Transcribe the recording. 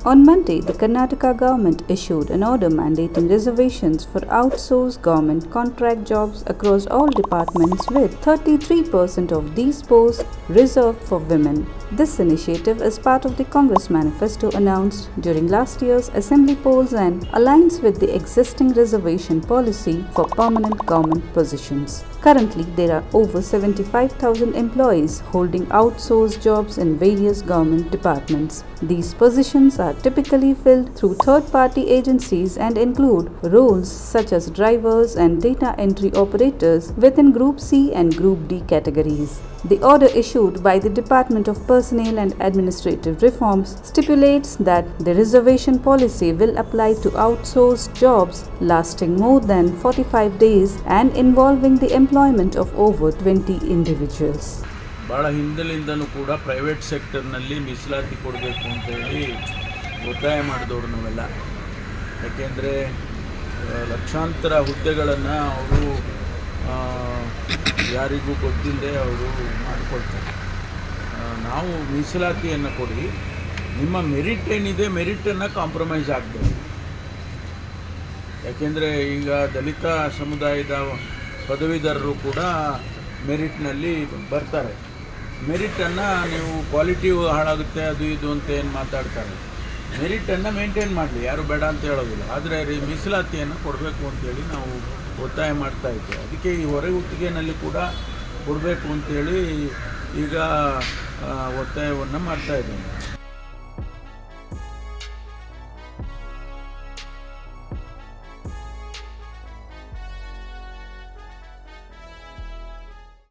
On Monday, the Karnataka government issued an order mandating reservations for outsourced government contract jobs across all departments, with 33% of these posts reserved for women. This initiative is part of the Congress manifesto announced during last year's assembly polls and aligns with the existing reservation policy for permanent government positions. Currently, there are over 75,000 employees holding outsourced jobs in various government departments. These positions are typically filled through third-party agencies and include roles such as drivers and data entry operators within Group C and Group D categories. The order issued by the Department of Personnel and Administrative Reforms stipulates that the reservation policy will apply to outsourced jobs lasting more than 45 days and involving the employment of over 20 individuals. ಭಾಳ ಹಿಂದಲಿಂದನೂ ಕೂಡ private ಸೆಕ್ಟರ್ನಲ್ಲಿ ಮೀಸಲಾತಿ ಕೊಡಬೇಕು ಅಂತೇಳಿ ಒತ್ತಾಯ ಮಾಡಿದವರು ನಾವೆಲ್ಲ. ಯಾಕೆಂದರೆ ಲಕ್ಷಾಂತರ ಹುದ್ದೆಗಳನ್ನು ಅವರು ಯಾರಿಗೂ ಗೊತ್ತಿಲ್ಲದೆ ಅವರು ಮಾಡಿಕೊಳ್ತಾರೆ. ನಾವು ಮೀಸಲಾತಿಯನ್ನು ಕೊಡಿ, ನಿಮ್ಮ ಮೆರಿಟ್ ಏನಿದೆ ಮೆರಿಟನ್ನು ಕಾಂಪ್ರಮೈಸ್ ಆಗಬೇಕು. ಯಾಕೆಂದರೆ ಈಗ ದಲಿತ ಸಮುದಾಯದ ಪದವೀಧರರು ಕೂಡ ಮೆರಿಟ್ನಲ್ಲಿ ಬರ್ತಾರೆ. ಮೆರಿಟನ್ನು ನೀವು ಕ್ವಾಲಿಟಿ ಹಾಳಾಗುತ್ತೆ ಅದು ಇದು ಅಂತ ಏನು ಮಾತಾಡ್ತಾರೆ. ಮೆರಿಟನ್ನು ಮೇಂಟೈನ್ ಮಾಡಲಿ, ಯಾರು ಬೇಡ ಅಂತ ಹೇಳೋದಿಲ್ಲ. ಆದರೆ ಮೀಸಲಾತಿಯನ್ನು ಕೊಡಬೇಕು ಅಂತೇಳಿ ನಾವು ಒತ್ತಾಯ ಮಾಡ್ತಾಯಿದ್ದೇವೆ. ಅದಕ್ಕೆ ಈ ಹೊರಗುತ್ತಿಗೆನಲ್ಲಿ ಕೂಡ ಕೊಡಬೇಕು ಅಂತೇಳಿ ಈಗ ಒತ್ತಾಯವನ್ನು ಮಾಡ್ತಾಯಿದ್ದೇವೆ.